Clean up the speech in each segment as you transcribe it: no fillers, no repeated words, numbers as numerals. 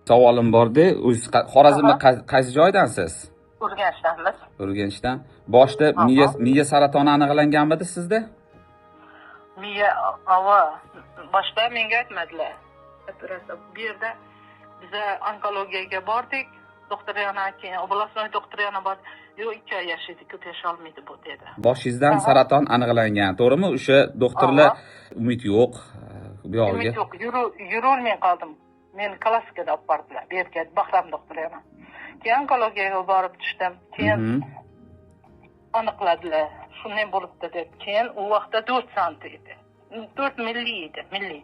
Savolim bordi. O'z Xorazmda qaysi joydansiz? Urganchdanmiz. Urganchdan. Boshda miya saratoni aniqlanganmidi sizda? Miya boshda menga aytmadilar. Bu yerda biza onkologiyaga bordik. Doktor yana keyin oblastnoy doktor yana bor. Yo'q, 2 oy yashaydi, ko'p yashay olmaydi bu dedi. Boshingizdan saraton aniqlangan, to'g'rimi? O'sha doktorlar umid yo'q bu yog'iga. Umid yo'q, yurolmay qoldim. Meni klassikaga olib bordilar. Bu yerga Bahram doktor yana. Keyin onkologiyaga borib tushdim. Keyin aniqladilar. Shunday bo'libdi deb. Keyin u vaqtda 4 sant edi. 4 milli edi, milli.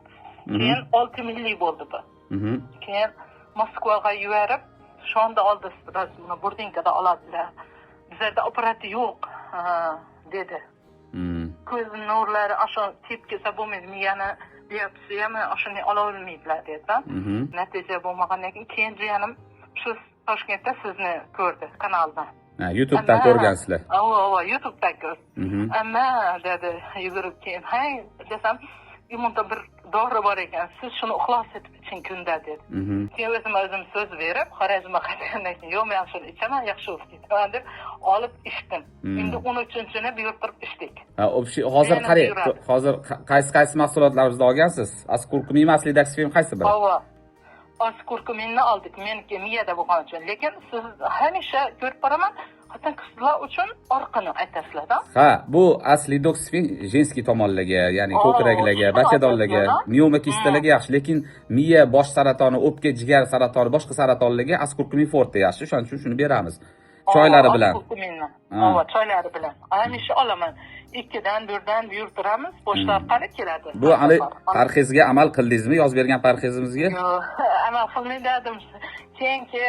Keyin 6 milli bo'ldi bu. Keyin Moskvaga yuborib, shu anda oldi buni Burdinkada oladilar. Bizda operatsiya yo'q dedi. Ko'z nurlari ashun tepkisa bo'lmaydi, miyani biopsiyami ashuni ola olmaydilar dedi. Natija bo'lmagandan keyin jiyanim shu Toshkentda sizni ko'rdi kanalda. YouTube'dan ko'rgansizlar. YouTube'dan ko'rdim. Amma dedi yugurib keyin, "Hay" desam, "Imunda bir dori bor ekan, siz shuni ixlos etib iching kunda" dedi. Keyin o'zim so'z berib, Xorazmga qaytgandan keyin, "Yo'q, men shuni ichaman, yaxshi o'tdi" deb olib ichdim. Endi 13-ni bu yerda turib ichdik. Hozir qarang, hozir qaysi mahsulotlarimizni olgansiz? Askurkumin emas, lidaksifim qaysi biri? Askurkuminni oldik, meniki miyada bo'lgani uchun. Lekin siz hamisha ko'rib boraman, xotin qizlar uchun orqani aytasizlar-da. Ha, bu aslidoksifin jenskiy tomonlarga, ya'ni ko'kraklarga, bachadonlarga, miomakistalarga yaxshi, lekin miya, bosh saratoni, o'pka, jigar saratoni, boshqa saratonlarga askurkumin forte yaxshi. Shuning uchun shuni beramiz. Choylari bilan. Choylari bilan. Hamisha olaman. 2dan 1dan buyurtiramiz, boshlar qani keladi. Bu hali parhezga amal qildingizmi? Yozib bergan parhezimizga? Yo'q, amal qilmadim. Keyingi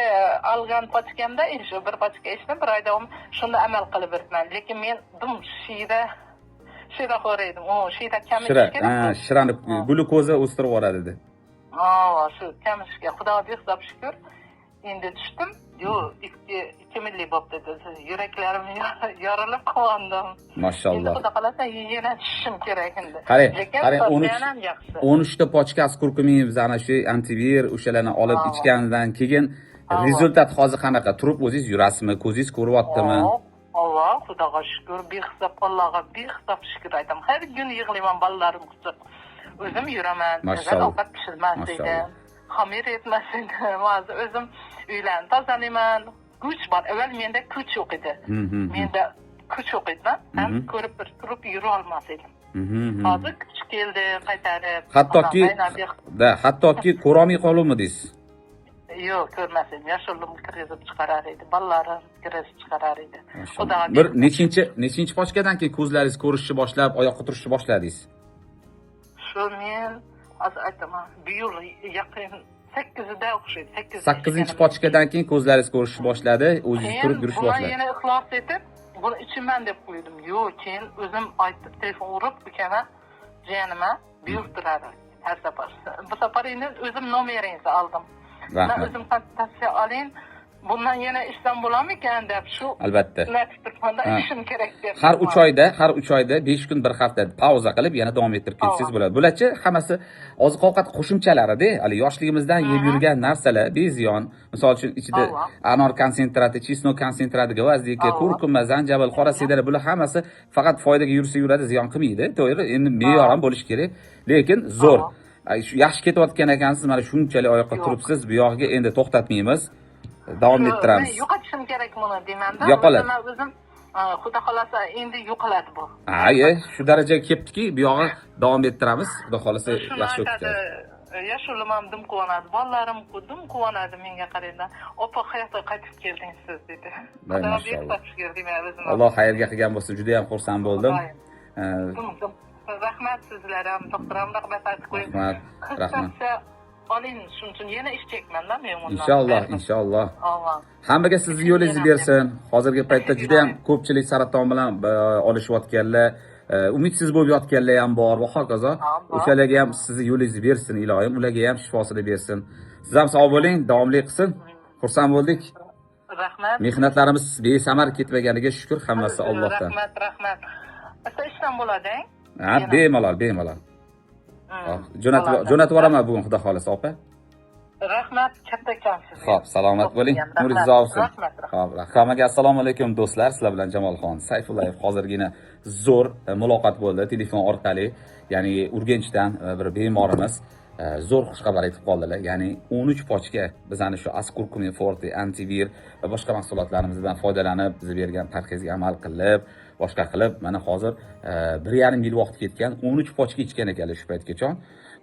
olgan pochkamda shu bir pochka ichdim, bir oyda shunda amal qilib berman. Lekin men shira xo'raydim. Shira kamish kerak. Shirani glukoza o'stirib yuboradi dedi. Shu kamishga Xudo behisob shukr. Endi tushdim. Yo'q, 2 milli bo'pti dedi. Yuraklarim yorilib qolgandim. Mashalloh. Endi xudo xolasa yana tushishim kerak endi. Qarang, 13 ta pochka askurkumin biz ana shu antivir o'shalarni olib ichgandan keyin rezultat hozir qanaqa? Turib o'zingiz yurasizmi? Ko'zingiz ko'ryaptimi? Xudoga shukr, behisob Allohga behisob shukr aytaman. Har kun yig'layman bolalarim quchib. O'zim yuraman. Ovqat pishirmasdim. Xamir etmasdim. O'zim uylarni tozalayman. Kuch bor. Avval menda kuch yo'q edi. Menda kuch yo'q edi. Ham ko'rib turib yura olmas edim. Hozir kuch keldi, qaytarib. Hattoki ko'rolmay qoluvmidingiz? Yo'q, ko'rmas edim. Yoshulim kirgizib chiqarar edi. Bolalarim kirgizib chiqarar edi. Bir nechinchi pochkadan keyin ko'zlaringiz ko'rishni boshlab, oyoqqa turishni boshladingiz? Shu men hozir aytaman, bu yil yaqin 8da o'xshaydi. 8-pochkadan keyin ko'zlaringiz ko'rishni boshladi, o'zingiz turib yurishni boshladi. Buni yana ixlos etib, buni ichaman deb qo'ydim. Yo'q, keyin o'zim aytib, telefon urib, ukama, jiyanima buyurtiradi har safar. Bu safar endi o'zim nomeringizni oldim. Men o'zim konsultatsiya oling. Bundan yana ishdan bo'larmikan deb shu albatta. Ishim kerak deb. Har 3 oyda 5 kun bir hafta pauza qilib yana davom ettirib ketsangiz bo'ladi. Bularchi hammasi oziq-ovqat qo'shimchalari-da, hali yoshligimizdan yeb yurgan narsalar, beziyon, misol uchun ichida anor konsentrati, chisnok konsentrati, gvazdika, kurkuma, zanjabil, qora sedana bular hammasi faqat foydaga yursa yuradi, ziyon qilmaydi. To'g'ri, endi me'yor ham bo'lish kerak, lekin zo'r. Yaxshi ketayotgan ekansiz, mana shunchalik oyoqqa turibsiz, bu yog'iga endi to'xtatmaymiz. Davom ettiramiz. Yo'qotishim kerak buni demanda. Yo'qoladi. O'zim xudo xolasa endi yo'qoladi bu. Shu darajaga kelibdiki, bu yog'i davom ettiramiz. Xudo xolasa yaxshi o'tadi. Yoshulim ham dim quvonadi, bolalarim dim quvonadi menga qaraydi. Opa, hayotga qaytib keldingiz siz dedi. Alloh xayrga qilgan bo'lsa, juda ham xursand bo'ldim. Rahmat sizlar ham, doktor ham rahmat aytib qo'ying. Rahmat. Oling, shuning uchun yana ish chekman-da men bundan. Inshaalloh. Hammaga sizni yo'lingizni bersin. Hozirgi paytda juda ham ko'pchilik saraton bilan olishayotganlar, umidsiz bo'lib yotganlar ham bor va hokazo. O'shalarga ham sizni yo'lingizni bersin, ilohim, ularga ham shifosini bersin. Siz ham sog' bo'ling, davomli qilsin. Xursand bo'ldik. Rahmat. Mehnatlarimiz besamar ketmaganiga shukr, hammasi Allohdan. Rahmat. Asa ishdan bo'ladi-a? Bemalol. Jo'natib yuboraman bugun xudo xolasa, opa. Rahmat, katta ekansiz. Xo'p, salomat bo'ling. Umringiz uzoq bo'lsin. Xo'p, hammaga assalomu alaykum do'stlar. Sizlar bilan Jamolxon Sayfullayev. Hozirgina zo'r muloqot bo'ldi telefon orqali. Ya'ni Urganchdan bir bemorimiz zo'r xushxabar aytib qoldilar. Ya'ni 13 pochka bizani shu Askurkumin Forte, Antivir va boshqa mahsulotlarimizdan foydalanib, biz bergan parhezga amal qilib, boshqa qilib, mana hozir 1,5 yil vaqt ketgan, 13 pochka ichgan ekanlar shu paytgacha.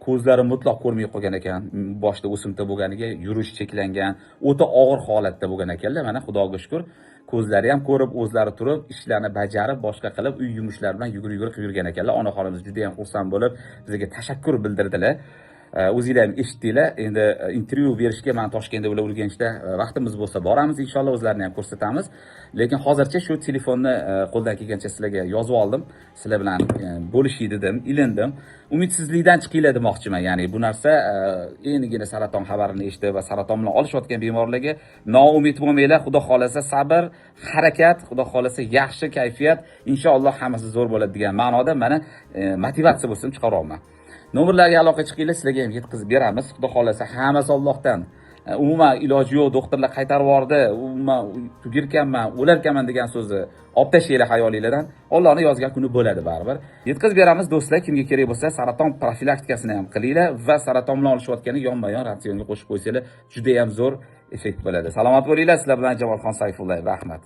Ko'zlari mutlaq ko'rmay qolgan ekan, boshda o'simta bo'lganiga yurish cheklangan, o'ta og'ir holatda bo'lgan ekanlar. Mana Xudoga shukr, ko'zlari ham ko'rib, o'zlari turib, ishlarni bajarib, boshqa qilib, uy yumushlari bilan yugurib yurgan ekanlar. Onaxonimiz juda ham xursand bo'lib, bizga tashakkur bildirdilar. O'zinglar ham eshitdinglar. Endi intervyu berishga men Toshkentda bilan Urganchda vaqtimiz bo'lsa boramiz, inshaalloh o'zlarini ham ko'rsatamiz. Lekin hozircha shu telefonni qo'ldan kelgancha sizlarga yozib oldim. Sizlar bilan bo'lishiy dedim, ilindim. Umidsizlikdan chiqinglar demoqchiman. Ya'ni bu narsa endigina saraton xabarini eshitib va saraton bilan olishayotgan bemorlarga noumid bo'lmanglar. Xudo xolasa sabr, harakat, xudo xolasa yaxshi kayfiyat, inshaalloh hammasi zo'r bo'ladi degan ma'noda mana motivatsiya bo'lsin chiqaryapman. Nomerlarga aloqa chiqinglar, sizlarga ham yetkazib beramiz. Xudo xolasa hammasi Allohdan. Umuman iloji yo'q, doktorlar qaytarib yubordi, umuman tugirkanman, o'larkanman degan so'zni olib tashlanglar xayolinglardan. Allohning yozgan kuni bo'ladi baribir. Yetkazib beramiz do'stlar, kimga kerak bo'lsa, saraton profilaktikasini ham qilinglar va saraton bilan olishayotganda yonma-yon ratsionga qo'shib qo'ysanglar, juda ham zo'r effekt bo'ladi. Salomat bo'linglar, sizlar bilan Jamolxon Sayfullayev. Rahmat.